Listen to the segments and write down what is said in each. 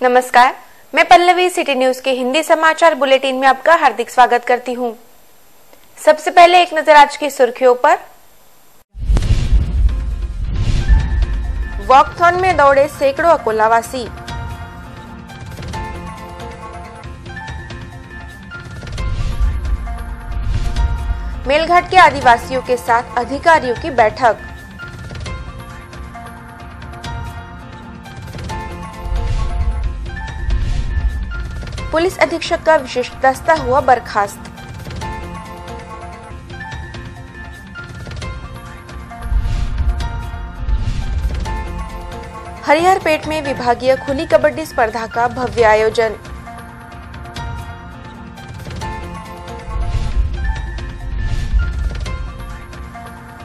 नमस्कार, मैं Pallavi city news के हिंदी समाचार बुलेटिन में आपका हार्दिक स्वागत करती हूं। सबसे पहले एक नजर आज की सुर्खियों पर। वॉकथॉन में दौड़े सैकड़ों अकोलावासी। मेलघाट के आदिवासियों के साथ अधिकारियों की बैठक। पुलिस अधीक्षक का विशेष दस्ता हुआ बर्खास्त। हरिहरपेट में विभागीय खुली कबड्डी स्पर्धा का भव्य आयोजन।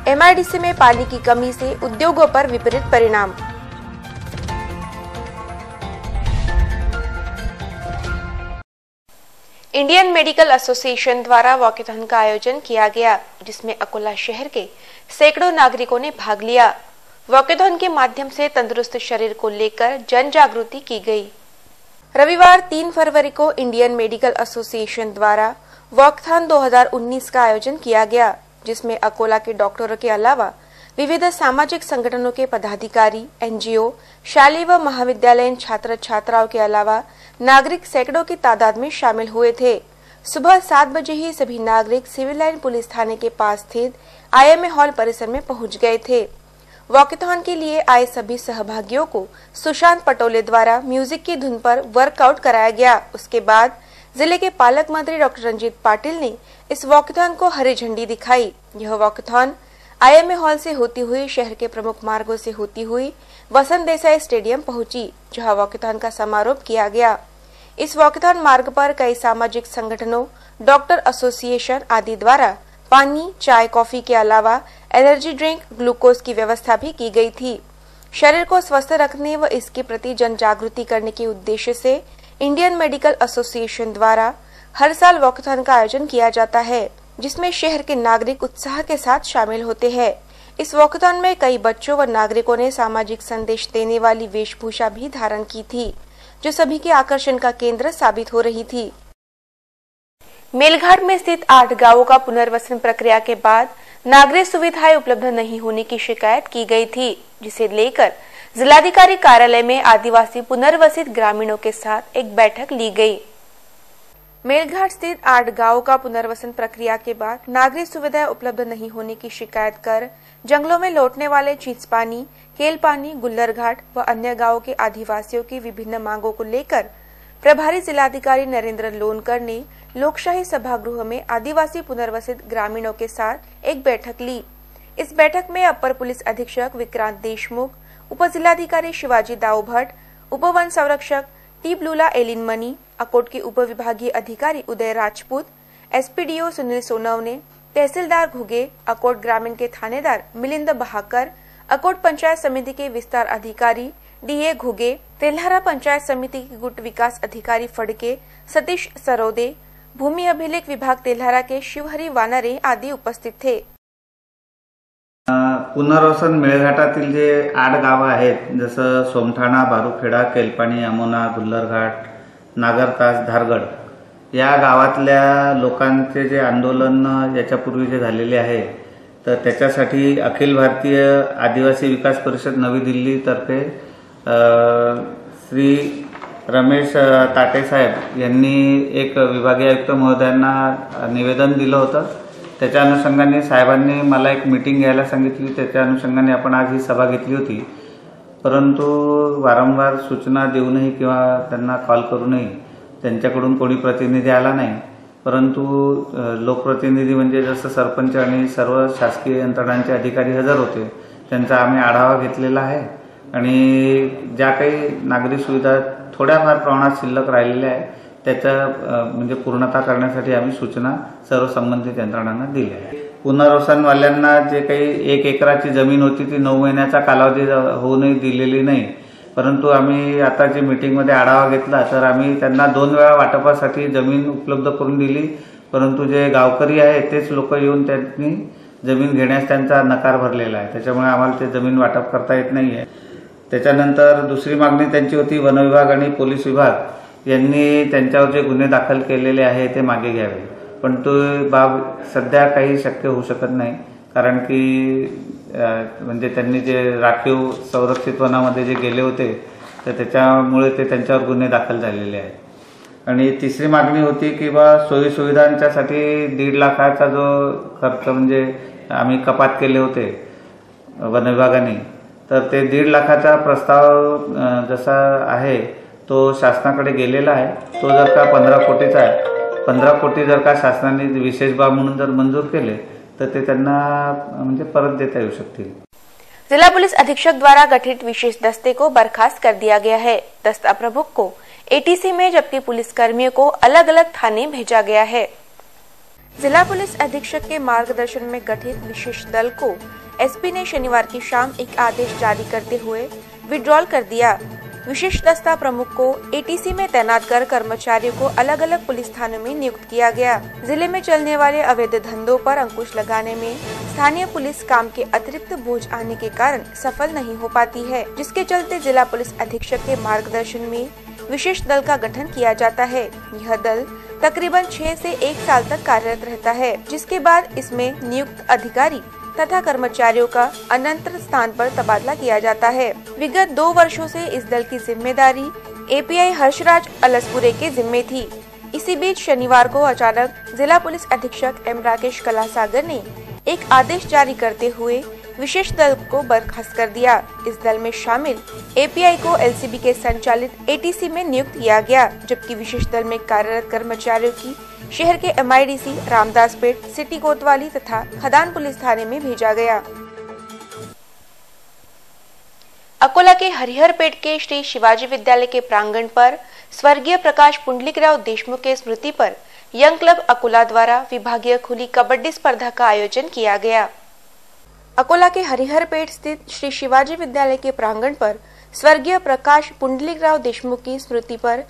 एमआईडीसी में पानी की कमी से उद्योगों पर विपरीत परिणाम। इंडियन मेडिकल एसोसिएशन द्वारा वॉकेथॉन का आयोजन किया गया, जिसमें अकोला शहर के सैकड़ों नागरिकों ने भाग लिया। वॉकेथॉन के माध्यम से तंदुरुस्त शरीर को लेकर जन जागृति की गई। रविवार 3 फरवरी को इंडियन मेडिकल एसोसिएशन द्वारा वॉकेथॉन 2019 का आयोजन किया गया, जिसमें अकोला के डॉक्टरों के अलावा विविध सामाजिक संगठनों के पदाधिकारी, एनजीओ, शालेय व महाविद्यालयीन छात्र छात्राओं के अलावा नागरिक सैकड़ों की तादाद में शामिल हुए थे। सुबह 7 बजे ही सभी नागरिक सिविल लाइन पुलिस थाने के पास स्थित IMA हॉल परिसर में पहुंच गए थे। वॉकेथॉन के लिए आए सभी सहभागियों को सुशांत पटोले द्वारा म्यूजिक की धुन पर वर्कआउट कराया गया। उसके बाद जिले के पालक मंत्री डॉक्टर रंजीत पाटिल ने इस वॉकेथॉन को हरी झंडी दिखाई। यह वॉकेथॉन IMA हॉल से होती हुई शहर के प्रमुख मार्गों से होती हुई वसंत देसाई स्टेडियम पहुंची, जहां वॉकेथॉन का समारोह किया गया। इस वॉकेथॉन मार्ग पर कई सामाजिक संगठनों, डॉक्टर एसोसिएशन आदि द्वारा पानी, चाय, कॉफी के अलावा एनर्जी ड्रिंक, ग्लूकोज की व्यवस्था भी की गई थी। शरीर को स्वस्थ रखने व इसके प्रति जन जागृति करने के उद्देश्य से इंडियन मेडिकल एसोसिएशन द्वारा हर साल वॉकेथॉन का आयोजन किया जाता है, जिसमें शहर के नागरिक उत्साह के साथ शामिल होते हैं। इस वॉकेथॉन में कई बच्चों व नागरिकों ने सामाजिक संदेश देने वाली वेशभूषा भी धारण की थी, जो सभी के आकर्षण का केंद्र साबित हो रही थी। मेलघाट में स्थित 8 गांवों का पुनर्वसन प्रक्रिया के बाद नागरिक सुविधाएं उपलब्ध नहीं होने की शिकायत की गई थी, जिसे लेकर जिलाधिकारी कार्यालय में आदिवासी पुनर्वसित ग्रामीणों के साथ एक बैठक ली गई। मेलघाट स्थित 8 गांवों का पुनर्वसन प्रक्रिया के बाद नागरिक सुविधाएं उपलब्ध नहीं होने की शिकायत कर जंगलों में लौटने वाले चींचपानी, केलपानी, गुल्लरघाट व अन्य गांवों के आदिवासियों की विभिन्न मांगों को लेकर प्रभारी जिलाधिकारी नरेंद्र लोनकर ने लोकशाही सभागृह में आदिवासी पुनर्वसित ग्रामीणों के साथ एक बैठक ली। इस बैठक में अपर पुलिस अधीक्षक विक्रांत देशमुख, उप जिलाधिकारी शिवाजी दाऊ भट्ट, उप वन संरक्षक टी ब्लूला एलिन मनी, अकोट के उप विभागीय अधिकारी उदय राजपूत, SPDO सुनील सोनवने, तहसीलदार घुगे, अकोट ग्रामीण के थानेदार मिलिंद बहाकर, अकोट पंचायत समिति के विस्तार अधिकारी DA घुगे, तेल्हारा पंचायत समिति के गुट विकास अधिकारी फड़के सतीश सरोदे, भूमि अभिलेख विभाग तेल्हारा के शिवहरी वानरे आदि उपस्थित थे। पुनर्वसन मेळघाटातील जे 8 गावं आहेत, जसं सोमठाणा, बारूखेडा, केलपाणी, अमोना, गुल्लरघाट, नागरतास, धारगड, या गावातल्या लोकांचे जे आंदोलन याच्यापूर्वी जे झालेले आहे, तर त्याच्यासाठी अखिल भारतीय आदिवासी विकास परिषद नवी दिल्ली तर्फे श्री रमेश ताटे साहेब यांनी एक विभागीय आयुक्त महोदयांना निवेदन दिलं होतं। त्याच्या अनुषंगाने साहेबांनी मला एक मीटिंग घ्यायला सांगितली। त्याच्या अनुषंगाने आपण आज ही सभा घेतली होती, परंतु वारंवार सूचना देऊनही किंवा त्यांना कॉल करूनही त्यांच्याकडून कोणी प्रतिनिधी आला नाही। परंतु लोकप्रतिनिधी म्हणजे जसं सरपंच आणि सर्व शासकीय यंत्रणांचे अधिकारी हजर होते, त्यांचा आम्ही आढावा घेतलेला आहे आणि ज्या काही नागरी सुविधा थोड्याफार प्रमाणात शिल्लक राहिलेल्या आहेत त्याचा म्हणजे पूर्णता करण्यासाठी आम्ही सूचना सर्व संबंधित यंत्रणांना दिल्या आहेत। पुनर्वसनवाल्यांना जे काही 1 एकराची जमीन होती ती 9 महिन्याचा कालावधी होऊनही दिलेली नाही, परंतु आम्ही आता जे मीटिंगमध्ये आढावा घेतला तर आम्ही त्यांना 2 वेळा वाटपासाठी जमीन उपलब्ध करून दिली, परंतु जे गावकरी आहेत तेच लोक येऊन त्यांनी जमीन घेण्यास त्यांचा नकार भरलेला आहे। त्याच्यामुळे आम्हाला ते जमीन वाटप करता येत नाहीये। त्याच्यानंतर दुसरी मागणी त्यांची होती, वन विभाग आणि पोलीस विभाग यांनी त्यांच्यावर जे गुन्हे दाखल केलेले आहे ते मागे घ्यावे, पण तो बाब सध्या काही शक्य होऊ शकत नाही, कारण की म्हणजे त्यांनी जे राखीव संरक्षित वनामध्ये जे गेले होते तर त्याच्यामुळे ते त्यांच्यावर गुन्हे दाखल झालेले आहेत। आणि तिसरी मागणी होती की बा सोयी सुविधांच्यासाठी 1.5 लाखाचा जो खर्च म्हणजे आम्ही कपात केले होते वन विभागाने, तर ते 1.5 लाखाचा प्रस्ताव जसा आहे तो शासनाकडे गेलेला आहे। तो जर का 15 कोटीचा आहे, 15 कोटी जर का शासनाने विशेष बाब म्हणून जर मंजूर केले तर ते त्यांना म्हणजे परत देता येऊ शकतील। जिला पुलिस अधीक्षक द्वारा गठित विशेष दस्ते को बर्खास्त कर दिया गया है। दस्ता प्रमुख को एटीसी में, जबकि पुलिस कर्मियों को अलग अलग थाने भेजा गया है। जिला पुलिस अधीक्षक के मार्गदर्शन में गठित विशेष दल को एसपी ने शनिवार की शाम एक आदेश जारी करते हुए विड्रॉल कर दिया। विशेष दस्ता प्रमुख को एटीसी में तैनात कर कर्मचारियों को अलग अलग पुलिस थानों में नियुक्त किया गया। जिले में चलने वाले अवैध धंधों पर अंकुश लगाने में स्थानीय पुलिस काम के अतिरिक्त बोझ आने के कारण सफल नहीं हो पाती है, जिसके चलते जिला पुलिस अधीक्षक के मार्गदर्शन में विशेष दल का गठन किया जाता है। यह दल तकरीबन 6 से 1 साल तक कार्यरत रहता है, जिसके बाद इसमें नियुक्त अधिकारी तथा कर्मचारियों का अनंतर स्थान पर तबादला किया जाता है। विगत 2 वर्षों से इस दल की जिम्मेदारी एपीआई हर्षराज अलसपुरे के जिम्मे थी। इसी बीच शनिवार को अचानक जिला पुलिस अधीक्षक एम राकेश कलासागर ने एक आदेश जारी करते हुए विशेष दल को बर्खास्त कर दिया। इस दल में शामिल एपीआई को एलसीबी के संचालित एटीसी में नियुक्त किया गया, जबकि विशेष दल में कार्यरत कर्मचारियों की शहर के एमआईडीसी, रामदासपेट, सिटी कोतवाली तथा खदान पुलिस थाने में भेजा गया। अकोला के हरिहरपेट के श्री शिवाजी विद्यालय के प्रांगण पर स्वर्गीय प्रकाश पुंडलिकराव देशमुख के स्मृति पर यंग क्लब अकोला द्वारा विभागीय खुली कबड्डी स्पर्धा का आयोजन किया गया। अकोला के हरिहरपेट स्थित श्री शिवाजी विद्यालय के प्रांगण पर स्वर्गीय प्रकाश पुंडलिकराव देशमुख की स्मृति पर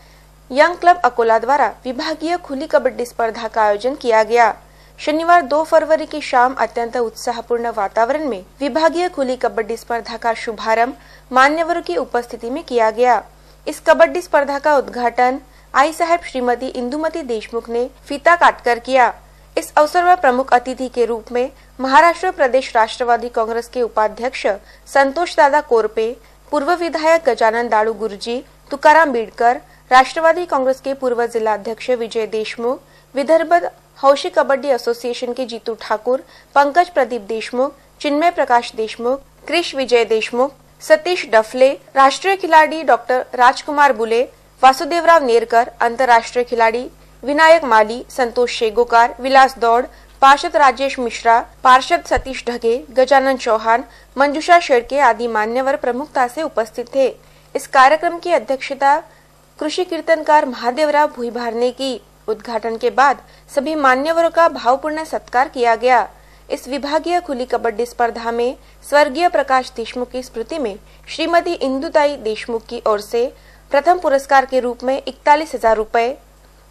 यंग क्लब अकोला द्वारा विभागीय खुली कबड्डी स्पर्धा का आयोजन किया गया। शनिवार 2 फरवरी की शाम अत्यंत उत्साहपूर्ण वातावरण में विभागीय खुली कबड्डी स्पर्धा का शुभारंभ मान्यवरों की उपस्थिति में किया गया। इस कबड्डी स्पर्धा का उद्घाटन आई साहब श्रीमती इंदुमती देशमुख ने फीता काटकर किया। इस अवसर पर प्रमुख अतिथि के रूप में महाराष्ट्र प्रदेश राष्ट्रवादी कांग्रेस के उपाध्यक्ष संतोष दादा कोरपे, पूर्व विधायक गजानन दाड़ू गुरुजी, तुकाराम बीडकर, राष्ट्रवादी कांग्रेस के पूर्व जिला अध्यक्ष विजय देशमुख, विदर्भ हौशी कबड्डी एसोसिएशन के जीतू ठाकुर, पंकज प्रदीप देशमुख, चिन्मय प्रकाश देशमुख, क्रिश विजय देशमुख, सतीश डफले, राष्ट्रीय खिलाड़ी डॉक्टर राजकुमार बुले, वासुदेवराव नेरकर, अंतर्राष्ट्रीय खिलाड़ी विनायक माली, संतोष शेगोकार, विलास दौड़, पार्षद राजेश मिश्रा, पार्षद सतीश ढगे, गजानन चौहान, मंजुषा शेड़के आदि मान्यवर प्रमुखता से उपस्थित थे। इस कार्यक्रम की अध्यक्षता कृषि कीर्तनकार महादेवराव भुईभार ने की। उद्घाटन के बाद सभी मान्यवरों का भावपूर्ण सत्कार किया गया। इस विभागीय खुली कबड्डी स्पर्धा में स्वर्गीय प्रकाश देशमुख की स्मृति में श्रीमती इंदुताई देशमुख की ओर से प्रथम पुरस्कार के रूप में 41,000 रुपए,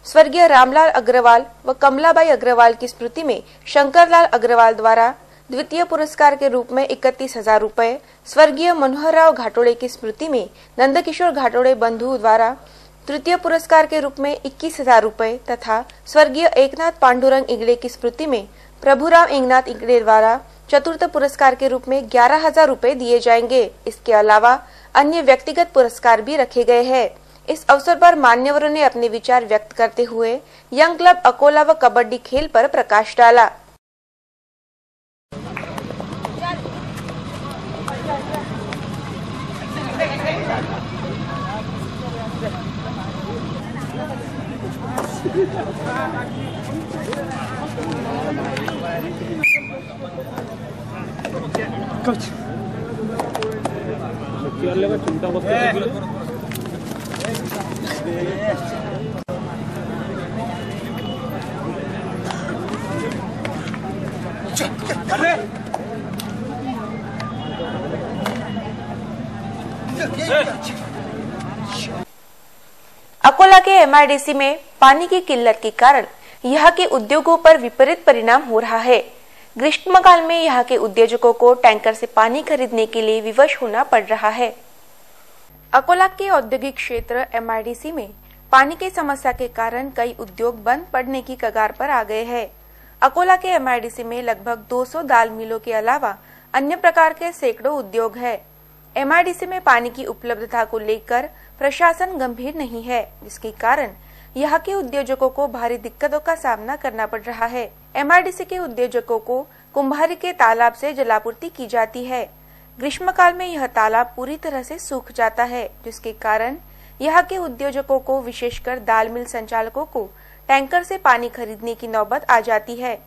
स्वर्गीय रामलाल अग्रवाल व कमलाबाई अग्रवाल की स्मृति में शंकरलाल अग्रवाल द्वारा द्वितीय पुरस्कार के रूप में 31,000 रुपए, स्वर्गीय मनोहरराव घाटोड़े की स्मृति में नंदकिशोर घाटोड़े बंधु द्वारा तृतीय पुरस्कार के रूप में 21,000 रुपए तथा स्वर्गीय एकनाथ पांडुरंग इंगड़े की स्मृति में प्रभुराम इंगनाथ इंगड़े द्वारा चतुर्थ पुरस्कार के रूप में 11,000 रुपए दिए जाएंगे। इसके अलावा अन्य व्यक्तिगत पुरस्कार भी रखे गए हैं। इस अवसर पर मान्यवरों ने अपने विचार व्यक्त करते हुए यंग क्लब अकोला व कबड्डी खेल पर प्रकाश डाला। अकोला के एमआईडीसी में पानी की किल्लत के कारण यहाँ के उद्योगों पर विपरीत परिणाम हो रहा है। ग्रीष्मकाल में यहाँ के उद्योजकों को टैंकर से पानी खरीदने के लिए विवश होना पड़ रहा है। अकोला के औद्योगिक क्षेत्र MIDC में पानी की समस्या के कारण कई उद्योग बंद पड़ने की कगार पर आ गए हैं। अकोला के MIDC में लगभग 200 दाल मिलों के अलावा अन्य प्रकार के सैकड़ों उद्योग है। MIDC में पानी की उपलब्धता को लेकर प्रशासन गंभीर नहीं है, जिसके कारण यहाँ के उद्योजकों को भारी दिक्कतों का सामना करना पड़ रहा है। MIDC के उद्योजकों को कुम्भारी के तालाब से जलापूर्ति की जाती है। ग्रीष्मकाल में यह तालाब पूरी तरह से सूख जाता है, जिसके कारण यहाँ के उद्योजकों को, विशेषकर दाल मिल संचालकों को टैंकर से पानी खरीदने की नौबत आ जाती है।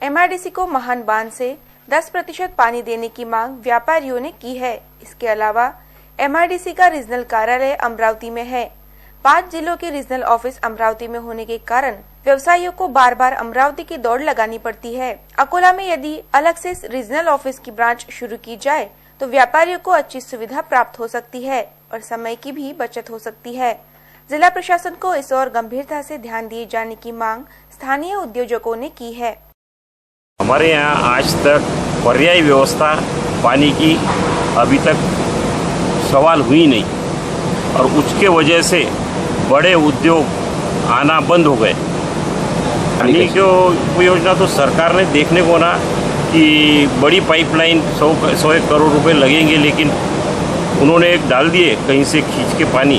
MIDC को महान बांध से 10% पानी देने की मांग व्यापारियों ने की है। इसके अलावा MIDC का रीजनल कार्यालय अमरावती में है। 5 जिलों के रीजनल ऑफिस अमरावती में होने के कारण व्यवसायियों को बार बार अमरावती की दौड़ लगानी पड़ती है। अकोला में यदि अलग से रीजनल ऑफिस की ब्रांच शुरू की जाए तो व्यापारियों को अच्छी सुविधा प्राप्त हो सकती है और समय की भी बचत हो सकती है। जिला प्रशासन को इस और गंभीरता से ध्यान दिए जाने की मांग स्थानीय उद्योजकों ने की है। हमारे यहाँ आज तक पर्यायी व्यवस्था पानी की अभी तक सवाल हुई नहीं और उसके वजह से बड़े उद्योग आना बंद हो गए। पानी की योजना तो सरकार ने देखने को ना कि बड़ी पाइपलाइन 100 करोड़ रुपए लगेंगे, लेकिन उन्होंने एक डाल दिए कहीं से खींच के पानी,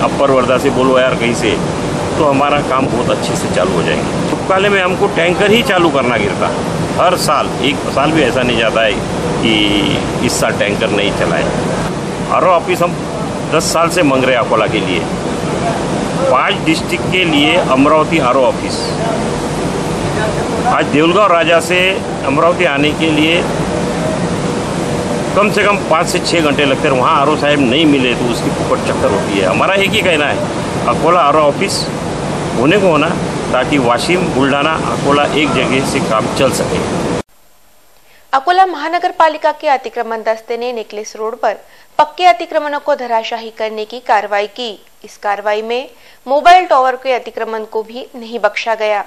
अपर वर्धा से बोलो यार कहीं से, तो हमारा काम बहुत अच्छे से चालू हो जाएंगे। छुटकाले में हमको टैंकर ही चालू करना गिरता हर साल, एक साल भी ऐसा नहीं जाता है कि इस साल टैंकर नहीं चलाए। RO ऑफिस हम 10 साल से मांग रहे हैं अकोला के लिए। 5 डिस्ट्रिक्ट के लिए अमरावती RO ऑफिस। आज देवलगांव राजा से अमरावती आने के लिए कम से कम 5 से 6 घंटे लगते हैं। वहाँ RO साहब नहीं मिले तो उसकी फुकट चक्कर होती है। हमारा एक ही कहना है, अकोला RO ऑफिस होने को होना, ताकि वाशिम, बुल्ढाना, अकोला एक जगह से काम चल सके। अकोला महानगर पालिका के अतिक्रमण दस्ते ने नेकलेस रोड पर पक्के अतिक्रमणों को धराशाही करने की कार्रवाई की। इस कार्रवाई में मोबाइल टावर के अतिक्रमण को भी नहीं बख्शा गया।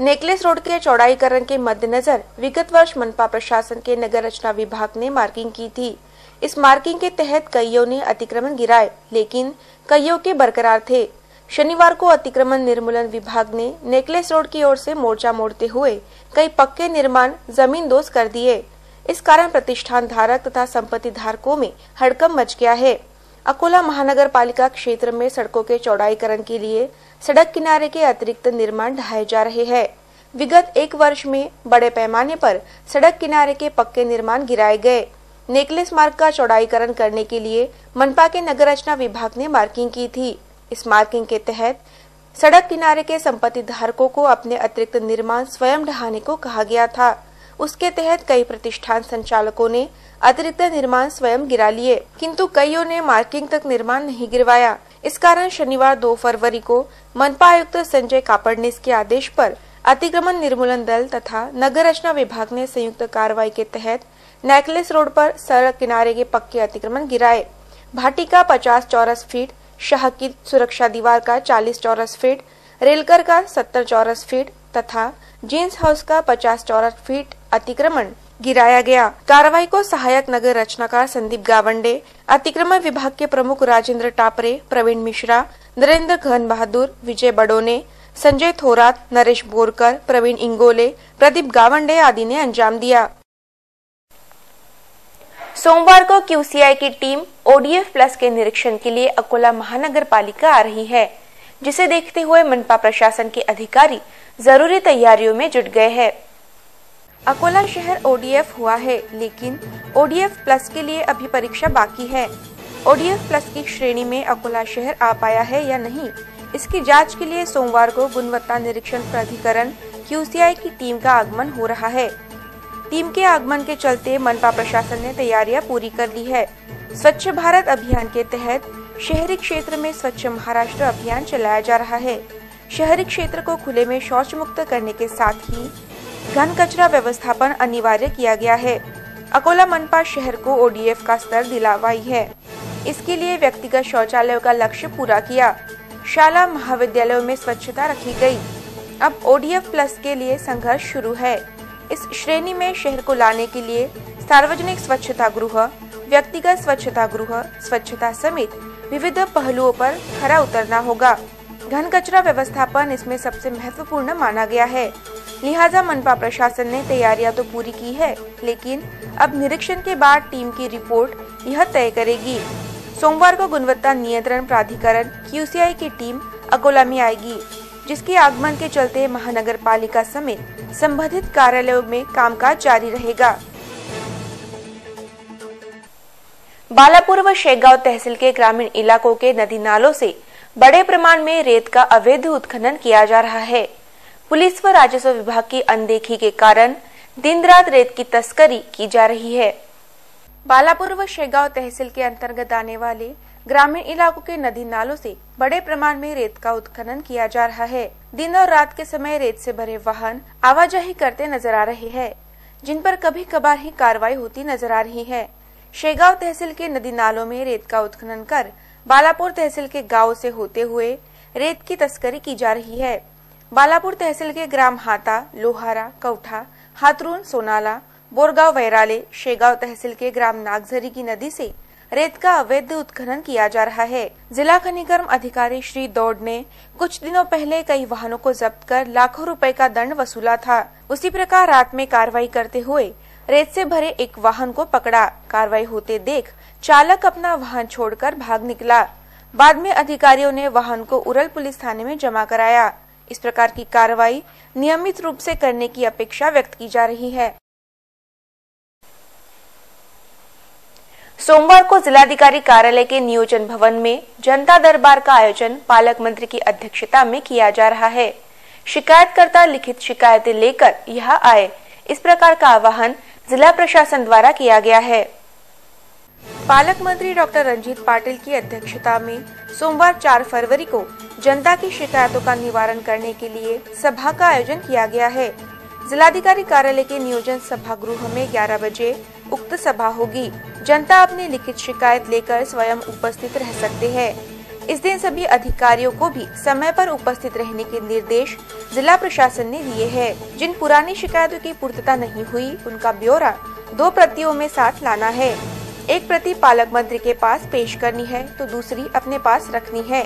नेकलेस रोड के चौड़ाईकरण के मद्देनजर विगत वर्ष मनपा प्रशासन के नगर रचना विभाग ने मार्किंग की थी। इस मार्किंग के तहत कईयों ने अतिक्रमण गिराए, लेकिन कईयों के बरकरार थे। शनिवार को अतिक्रमण निर्मूलन विभाग ने नेकलेस रोड की ओर से मोर्चा मोड़ते हुए कई पक्के निर्माण जमींदोज कर दिए। इस कारण प्रतिष्ठान धारक तथा संपत्ति धारकों में हड़कंप मच गया है। अकोला महानगर पालिका क्षेत्र में सड़कों के चौड़ाईकरण के लिए सड़क किनारे के अतिरिक्त निर्माण ढाए जा रहे हैं। विगत 1 वर्ष में बड़े पैमाने पर सड़क किनारे के पक्के निर्माण गिराए गए। नेकलेस मार्ग का चौड़ाईकरण करने के लिए मनपा के नगर रचना विभाग ने मार्किंग की थी। इस मार्किंग के तहत सड़क किनारे के संपत्ति धारकों को अपने अतिरिक्त निर्माण स्वयं ढहाने को कहा गया था। उसके तहत कई प्रतिष्ठान संचालकों ने अतिरिक्त निर्माण स्वयं गिरा लिए, किंतु कईयों ने मार्किंग तक निर्माण नहीं गिरवाया। इस कारण शनिवार 2 फरवरी को मनपा आयुक्त संजय कापड़नीस के आदेश पर अतिक्रमण निर्मूलन दल तथा नगर रचना विभाग ने संयुक्त कार्रवाई के तहत नेकलेस रोड पर सड़क किनारे के पक्के अतिक्रमण गिराए। भाटी का 50 चौरस फीट, शाह की सुरक्षा दीवार का 40 चौरस फीट, रेलकर का 70 चौरस फीट तथा जींस हाउस का 50 चौरस फीट अतिक्रमण गिराया गया। कार्रवाई को सहायक नगर रचनाकार संदीप गावंडे, अतिक्रमण विभाग के प्रमुख राजेंद्र टापरे, प्रवीण मिश्रा, नरेंद्र घन बहादुर, विजय बडोने, संजय थोरात, नरेश बोरकर, प्रवीण इंगोले, प्रदीप गावंडे आदि ने अंजाम दिया। सोमवार को QCI की टीम ODF प्लस के निरीक्षण के लिए अकोला महानगर पालिका आ रही है, जिसे देखते हुए मनपा प्रशासन के अधिकारी जरूरी तैयारियों में जुट गए हैं। अकोला शहर ODF हुआ है, लेकिन ODF प्लस के लिए अभी परीक्षा बाकी है। ODF प्लस की श्रेणी में अकोला शहर आ पाया है या नहीं, इसकी जांच के लिए सोमवार को गुणवत्ता निरीक्षण प्राधिकरण QCI की टीम का आगमन हो रहा है। टीम के आगमन के चलते मनपा प्रशासन ने तैयारियां पूरी कर ली है। स्वच्छ भारत अभियान के तहत शहरी क्षेत्र में स्वच्छ महाराष्ट्र अभियान चलाया जा रहा है। शहरी क्षेत्र को खुले में शौच मुक्त करने के साथ ही घन कचरा व्यवस्थापन अनिवार्य किया गया है। अकोला मनपा शहर को ODF का स्तर दिलवाई है। इसके लिए व्यक्तिगत शौचालयों का लक्ष्य पूरा किया। शाला महाविद्यालयों में स्वच्छता रखी गई। अब ODF प्लस के लिए संघर्ष शुरू है। इस श्रेणी में शहर को लाने के लिए सार्वजनिक स्वच्छता गृह, व्यक्तिगत स्वच्छता गृह स्वच्छता समेत विविध पहलुओं पर खरा उतरना होगा। घन कचरा व्यवस्थापन इसमें सबसे महत्वपूर्ण माना गया है। लिहाजा मनपा प्रशासन ने तैयारियां तो पूरी की है, लेकिन अब निरीक्षण के बाद टीम की रिपोर्ट यह तय करेगी। सोमवार को गुणवत्ता नियंत्रण प्राधिकरण QCI की टीम अकोला में आएगी, जिसके आगमन के चलते महानगर पालिका समेत संबंधित कार्यालयों में कामकाज जारी रहेगा। बालापुर व शेगांव तहसील के ग्रामीण इलाकों के नदी नालों से बड़े प्रमाण में रेत का अवैध उत्खनन किया जा रहा है। पुलिस व राजस्व विभाग की अनदेखी के कारण दिन रात रेत की तस्करी की जा रही है। बालापुर व शेगांव तहसील के अंतर्गत आने वाले ग्रामीण इलाकों के नदी नालों से बड़े प्रमाण में रेत का उत्खनन किया जा रहा है। दिन और रात के समय रेत से भरे वाहन आवाजाही करते नजर आ रहे हैं, जिन पर कभी कभार ही कार्रवाई होती नजर आ रही है। शेगांव तहसील के नदी नालों में रेत का उत्खनन कर बालापुर तहसील के गांव से होते हुए रेत की तस्करी की जा रही है। बालापुर तहसील के ग्राम हाता, लोहारा, कौठा, हाथरून, सोनाला, बोरगांव, वैराले, शेगांव तहसील के ग्राम नागझरी की नदी से रेत का अवैध उत्खनन किया जा रहा है। जिला खनिकर्म अधिकारी श्री दौड़ ने कुछ दिनों पहले कई वाहनों को जब्त कर लाखों रुपए का दंड वसूला था। उसी प्रकार रात में कार्रवाई करते हुए रेत से भरे एक वाहन को पकड़ा। कार्रवाई होते देख चालक अपना वाहन छोड़कर भाग निकला। बाद में अधिकारियों ने वाहन को उरल पुलिस थाने में जमा कराया। इस प्रकार की कार्रवाई नियमित रूप से करने की अपेक्षा व्यक्त की जा रही है। सोमवार को जिलाधिकारी कार्यालय के नियोजन भवन में जनता दरबार का आयोजन पालक मंत्री की अध्यक्षता में किया जा रहा है। शिकायतकर्ता लिखित शिकायतें लेकर यहाँ आए, इस प्रकार का आह्वान जिला प्रशासन द्वारा किया गया है। पालक मंत्री डॉक्टर रंजीत पाटिल की अध्यक्षता में सोमवार 4 फरवरी को जनता की शिकायतों का निवारण करने के लिए सभा का आयोजन किया गया है। जिलाधिकारी कार्यालय के नियोजन सभा गृह में 11 बजे उक्त सभा होगी। जनता अपनी लिखित शिकायत लेकर स्वयं उपस्थित रह सकते हैं। इस दिन सभी अधिकारियों को भी समय पर उपस्थित रहने के निर्देश जिला प्रशासन ने दिए हैं। जिन पुरानी शिकायतों की पूर्तता नहीं हुई, उनका ब्यौरा 2 प्रतियों में साथ लाना है। एक प्रति पालक मंत्री के पास पेश करनी है तो दूसरी अपने पास रखनी है।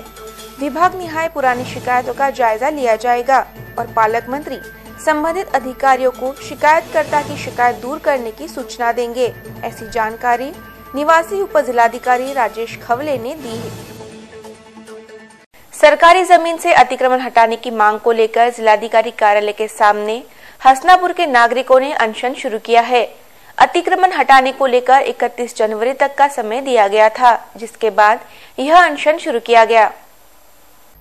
विभाग निहाय पुरानी शिकायतों का जायजा लिया जाएगा और पालक मंत्री संबंधित अधिकारियों को शिकायतकर्ता की शिकायत दूर करने की सूचना देंगे। ऐसी जानकारी निवासी उप जिलाधिकारी राजेश खवले ने दी। सरकारी जमीन से अतिक्रमण हटाने की मांग को लेकर जिलाधिकारी कार्यालय के सामने हसनापुर के नागरिकों ने अनशन शुरू किया है। अतिक्रमण हटाने को लेकर 31 जनवरी तक का समय दिया गया था, जिसके बाद यह अनशन शुरू किया गया।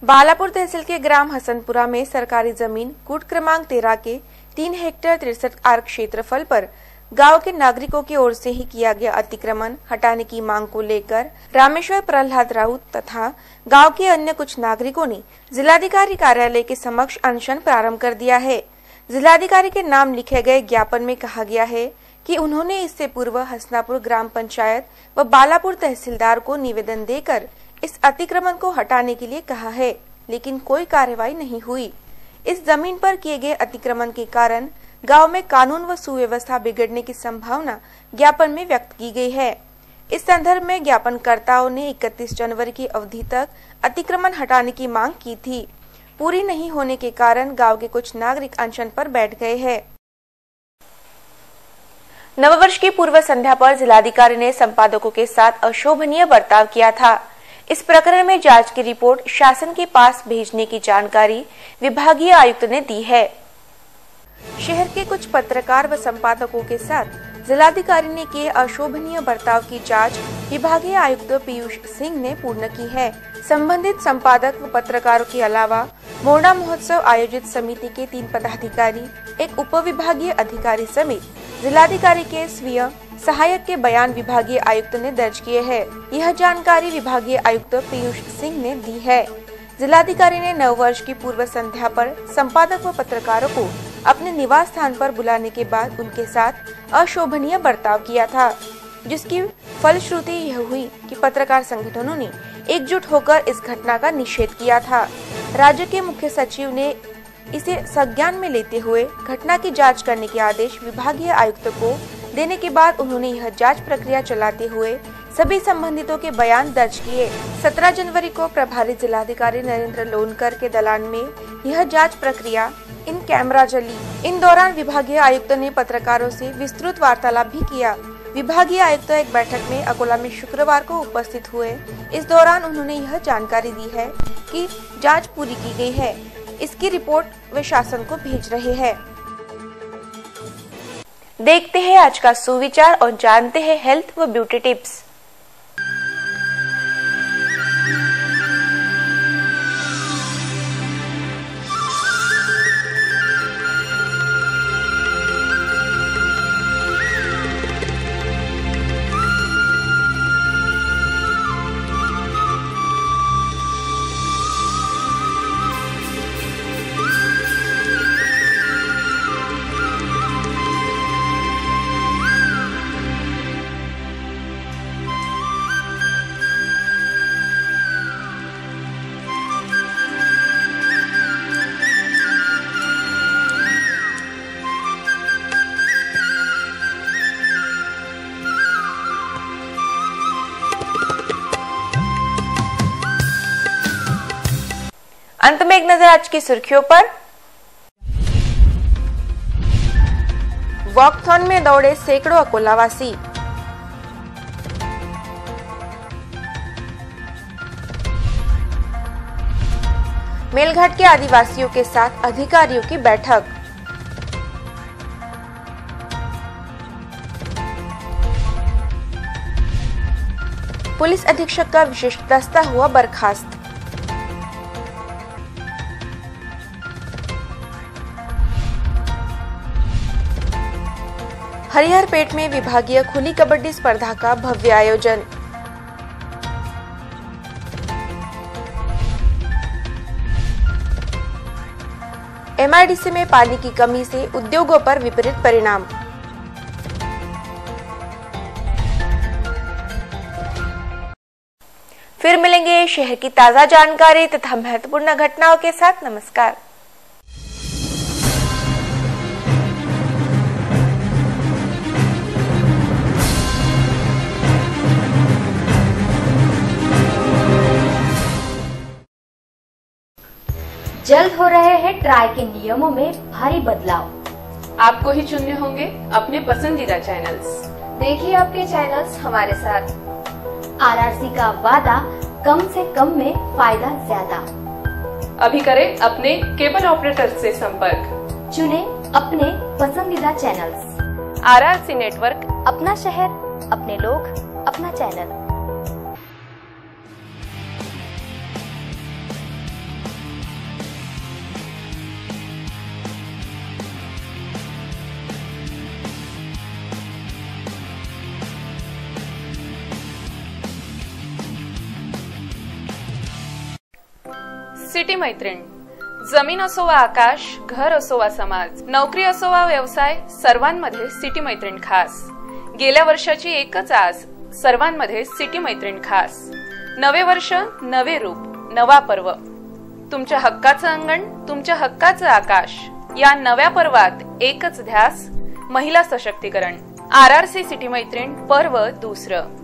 बालापुर तहसील के ग्राम हसनपुरा में सरकारी जमीन कूट क्रमांक 13 के 3 हेक्टेयर 63 आर क्षेत्रफल पर गांव के नागरिकों की ओर से ही किया गया अतिक्रमण हटाने की मांग को लेकर रामेश्वर प्रहलाद राउत तथा गांव के अन्य कुछ नागरिकों ने जिलाधिकारी कार्यालय के समक्ष अनशन प्रारंभ कर दिया है। जिलाधिकारी के नाम लिखे गए ज्ञापन में कहा गया है कि उन्होंने इससे पूर्व हसनापुर ग्राम पंचायत व बालापुर तहसीलदार को निवेदन देकर इस अतिक्रमण को हटाने के लिए कहा है, लेकिन कोई कार्रवाई नहीं हुई। इस जमीन पर किए गए अतिक्रमण के कारण गांव में कानून व सुव्यवस्था बिगड़ने की संभावना ज्ञापन में व्यक्त की गई है। इस संदर्भ में ज्ञापनकर्ताओं ने 31 जनवरी की अवधि तक अतिक्रमण हटाने की मांग की थी। पूरी नहीं होने के कारण गांव के कुछ नागरिक अनशन पर बैठ गए हैं। नववर्ष की पूर्व संध्या पर जिलाधिकारी ने संपादकों के साथ अशोभनीय बर्ताव किया था। इस प्रकरण में जांच की रिपोर्ट शासन के पास भेजने की जानकारी विभागीय आयुक्त ने दी है। शहर के कुछ पत्रकार व संपादकों के साथ जिलाधिकारी ने किए अशोभनीय बर्ताव की जांच विभागीय आयुक्त पीयूष सिंह ने पूर्ण की है। संबंधित संपादक व पत्रकारों के अलावा मोरना महोत्सव आयोजित समिति के 3 पदाधिकारी, एक उप विभागीय अधिकारी समेत जिलाधिकारी के स्वीय सहायक के बयान विभागीय आयुक्त ने दर्ज किए हैं। यह जानकारी विभागीय आयुक्त पीयूष सिंह ने दी है। जिलाधिकारी ने नववर्ष की पूर्व संध्या पर संपादक व पत्रकारों को अपने निवास स्थान पर बुलाने के बाद उनके साथ अशोभनीय बर्ताव किया था, जिसकी फलश्रुति यह हुई कि पत्रकार संगठनों ने एकजुट होकर इस घटना का निषेध किया था। राज्य के मुख्य सचिव ने इसे संज्ञान में लेते हुए घटना की जांच करने के आदेश विभागीय आयुक्त को देने के बाद उन्होंने यह जांच प्रक्रिया चलाते हुए सभी संबंधितों के बयान दर्ज किए। 17 जनवरी को प्रभारी जिलाधिकारी नरेंद्र लोनकर के दलान में यह जांच प्रक्रिया इन कैमरा चली। इन दौरान विभागीय आयुक्त ने पत्रकारों से विस्तृत वार्तालाप भी किया। विभागीय आयुक्त एक बैठक में अकोला में शुक्रवार को उपस्थित हुए। इस दौरान उन्होंने यह जानकारी दी है कि जांच पूरी की गई है। इसकी रिपोर्ट वे शासन को भेज रहे हैं। देखते हैं आज का सुविचार और जानते हैं हेल्थ व ब्यूटी टिप्स। अंत में एक नजर आज की सुर्खियों पर। वॉकथॉन में दौड़े सैकड़ों अकोलावासी। मेलघाट के आदिवासियों के साथ अधिकारियों की बैठक। पुलिस अधीक्षक का विशेष दस्ता हुआ बर्खास्त। हरिहरपेट में विभागीय खुली कबड्डी स्पर्धा का भव्य आयोजन। MIDC में पानी की कमी से उद्योगों पर विपरीत परिणाम। फिर मिलेंगे शहर की ताजा जानकारी तथा महत्वपूर्ण घटनाओं के साथ। नमस्कार। जल्द हो रहे हैं ट्राई के नियमों में भारी बदलाव। आपको ही चुनने होंगे अपने पसंदीदा चैनल्स। देखिए आपके चैनल्स हमारे साथ। RRC का वादा, कम से कम में फायदा ज्यादा। अभी करें अपने केबल ऑपरेटर से संपर्क। चुने अपने पसंदीदा चैनल्स। RRC नेटवर्क, अपना शहर, अपने लोग, अपना चैनल। सिटी मैत्रीण, जमीन असो वा आकाश, घर असो वा समाज, नोकरी असो वा व्यवसाय, सर्वांमध्ये सिटी मैत्रीण खास। गेल्या वर्षाची एकच आस, सर्वांमध्ये सिटी मैत्रीण खास। नवे वर्ष, नवे रूप, नवा पर्व, तुमच्या हक्काचं अंगण, तुमच्या हक्काचं आकाश। या नव्या पर्वात एकच ध्यास, महिला सशक्तीकरण। RRC सिटी मैत्रीण पर्व दुसरं।